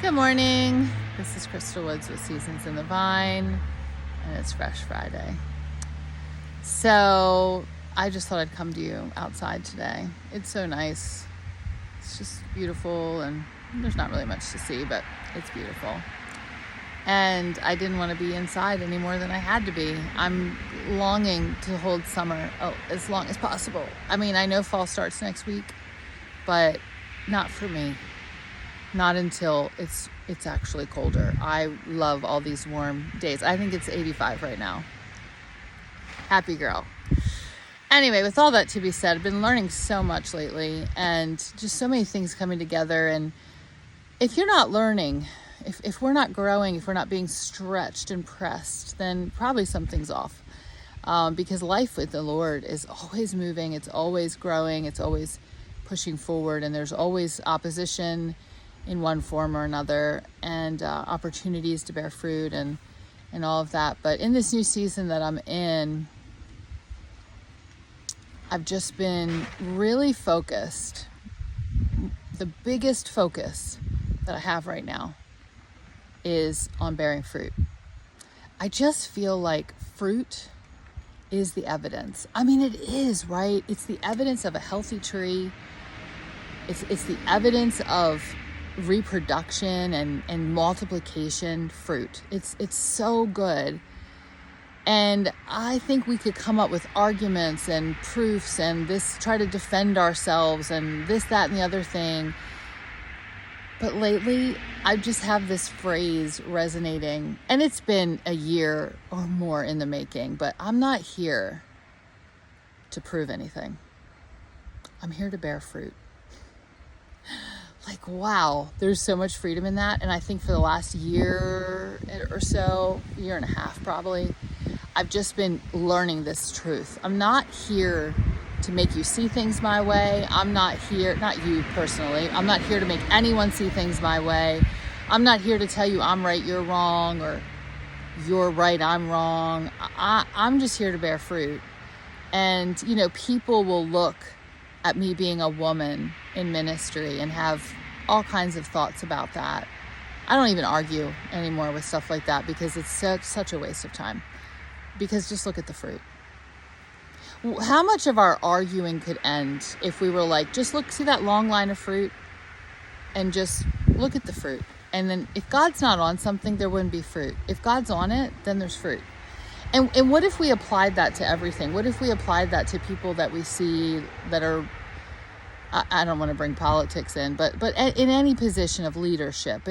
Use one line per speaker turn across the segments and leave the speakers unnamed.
Good morning. This is Crystal Woods with Seasons in the Vine, and it's Fresh Friday. So I just thought I'd come to you outside today. It's so nice. It's just beautiful, and there's not really much to see, but it's beautiful. And I didn't want to be inside any more than I had to be. I'm longing to hold summer as long as possible. I mean, I know fall starts next week, but not for me. Not until it's actually colder. I love all these warm days. I think it's 85 right now. Happy girl. Anyway, with all that to be said, I've been learning so much lately and just so many things coming together. And if you're not learning, if we're not growing, if we're not being stretched and pressed, then probably something's off. Because life with the Lord is always moving. It's always growing. It's always pushing forward. And there's always opposition in one form or another, and opportunities to bear fruit and all of that. But in this new season that I'm in, I've just been really focused. The biggest focus that I have right now is on bearing fruit. I just feel like fruit is the evidence. I mean, it is, right? It's the evidence of a healthy tree. It's the evidence of reproduction and multiplication. Fruit, it's so good. And I think we could come up with arguments and proofs and try to defend ourselves and this, that, and the other thing. But lately I just have this phrase resonating, and it's been a year or more in the making, but I'm not here to prove anything. I'm here to bear fruit. Like, wow, there's so much freedom in that. And I think for the last year or so, year and a half probably, I've just been learning this truth. I'm not here to make you see things my way. I'm not here, not you personally, I'm not here to make anyone see things my way. I'm not here to tell you I'm right, you're wrong, or you're right, I'm wrong. I'm just here to bear fruit. And, people will look at me being a woman in ministry and have all kinds of thoughts about that. I don't even argue anymore with stuff like that because it's such a waste of time. Because just look at the fruit. How much of our arguing could end if we were like, just look, see that long line of fruit, and just look at the fruit. And then if God's not on something, there wouldn't be fruit. If God's on it, then there's fruit. And what if we applied that to everything? What if we applied that to people that we see that are, I don't want to bring politics in, but in any position of leadership,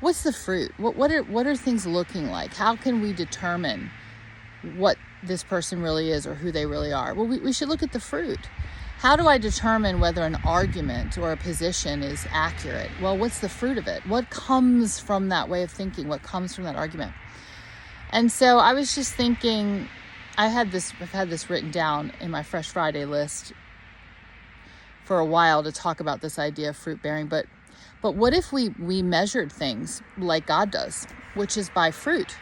what's the fruit? What are things looking like? How can we determine what this person really is or who they really are? Well, we should look at the fruit. How do I determine whether an argument or a position is accurate? Well, what's the fruit of it? What comes from that way of thinking? What comes from that argument? And so I was just thinking, I've had this written down in my Fresh Friday list for a while to talk about this idea of fruit bearing. But what if we measured things like God does, which is by fruit?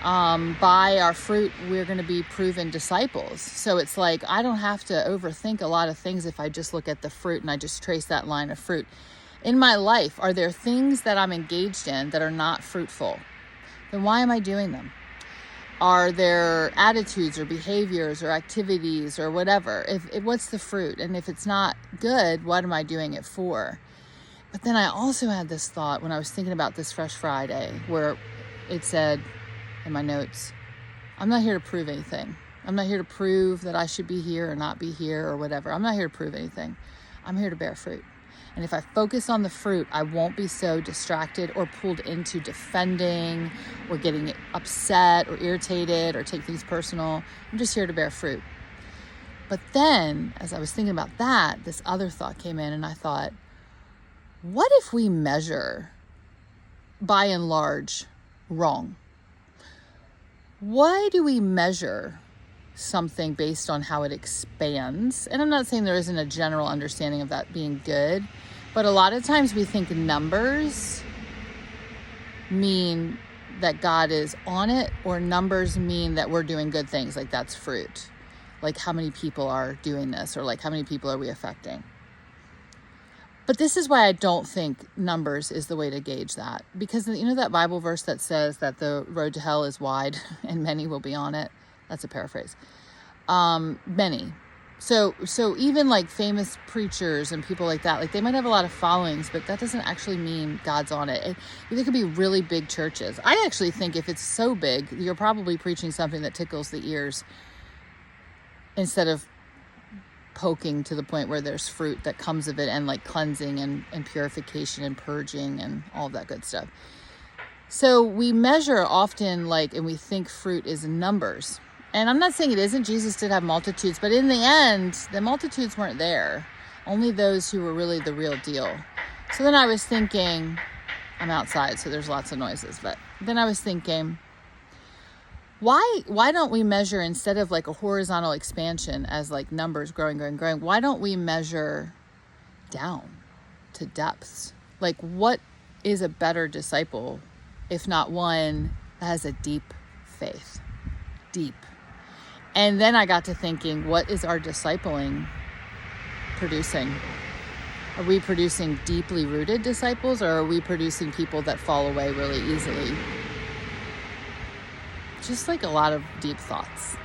By our fruit, we're going to be proven disciples. So it's like, I don't have to overthink a lot of things if I just look at the fruit and I just trace that line of fruit. In my life, are there things that I'm engaged in that are not fruitful? Then why am I doing them? Are there attitudes or behaviors or activities or whatever? What's the fruit? And if it's not good, what am I doing it for? But then I also had this thought when I was thinking about this Fresh Friday, where it said in my notes, I'm not here to prove anything. I'm not here to prove that I should be here or not be here or whatever. I'm not here to prove anything. I'm here to bear fruit. And if I focus on the fruit, I won't be so distracted or pulled into defending or getting upset or irritated or take things personal. I'm just here to bear fruit. But then, as I was thinking about that, this other thought came in, and I thought, what if we measure, by and large, wrong? Why do we measure something based on how it expands? And I'm not saying there isn't a general understanding of that being good, but a lot of times we think numbers mean that God is on it, or numbers mean that we're doing good things, like that's fruit. Like how many people are doing this, or like how many people are we affecting? But this is why I don't think numbers is the way to gauge that. Because you know that Bible verse that says that the road to hell is wide and many will be on it? That's a paraphrase. Many. So even like famous preachers and people like that, like they might have a lot of followings, but that doesn't actually mean God's on it. There could be really big churches. I actually think if it's so big, you're probably preaching something that tickles the ears instead of poking to the point where there's fruit that comes of it, and like cleansing and purification and purging and all that good stuff. So we measure often and we think fruit is numbers. And I'm not saying it isn't. Jesus did have multitudes, but in the end, the multitudes weren't there. Only those who were really the real deal. So then I was thinking, I'm outside, so there's lots of noises, but then I was thinking, why don't we measure, instead of like a horizontal expansion as like numbers growing, why don't we measure down to depths? Like, what is a better disciple if not one that has a deep faith? Deep. And then I got to thinking, what is our discipling producing? Are we producing deeply rooted disciples, or are we producing people that fall away really easily? Just like a lot of deep thoughts.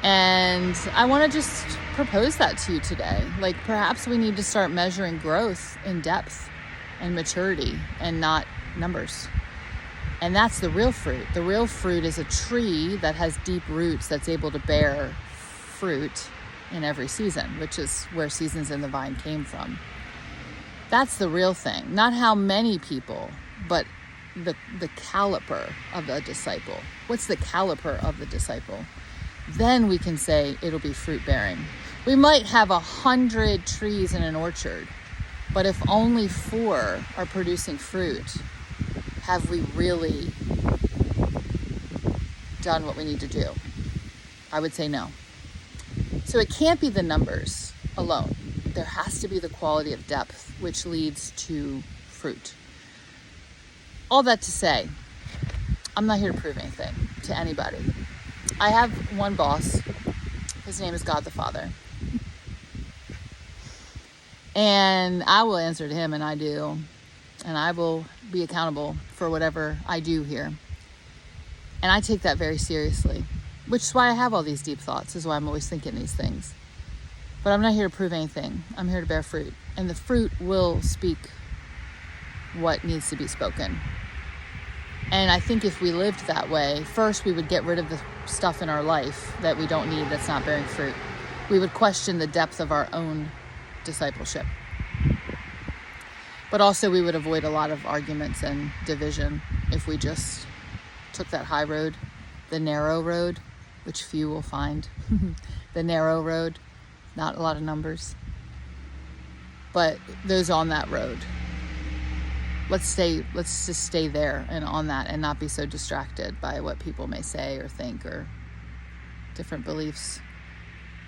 And I want to just propose that to you today. Like, perhaps we need to start measuring growth in depth and maturity and not numbers. And that's the real fruit. The real fruit is a tree that has deep roots that's able to bear fruit in every season, which is where Seasons in the Vine came from. That's the real thing. Not how many people, but the caliper of a disciple. What's the caliper of the disciple? Then we can say it'll be fruit bearing. We might have 100 trees in an orchard, but if only 4 are producing fruit, have we really done what we need to do? I would say no. So it can't be the numbers alone. There has to be the quality of depth, which leads to fruit. All that to say, I'm not here to prove anything to anybody. I have one boss. His name is God the Father. And I will answer to him, and I do. And I will be accountable for whatever I do here. And I take that very seriously, which is why I have all these deep thoughts, is why I'm always thinking these things. But I'm not here to prove anything. I'm here to bear fruit. And the fruit will speak what needs to be spoken. And I think if we lived that way, first we would get rid of the stuff in our life that we don't need, that's not bearing fruit. We would question the depth of our own discipleship. But also we would avoid a lot of arguments and division if we just took that high road, the narrow road, which few will find. The narrow road, not a lot of numbers. But those on that road, let's just stay there and on that, and not be so distracted by what people may say or think or different beliefs.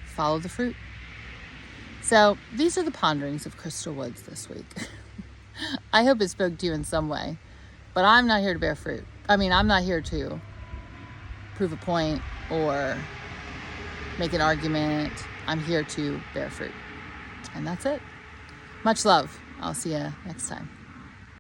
Follow the fruit. So these are the ponderings of Crystal Woods this week. I hope it spoke to you in some way, but I'm not here to bear fruit. I'm not here to prove a point or make an argument. I'm here to bear fruit. And that's it. Much love. I'll see you next time.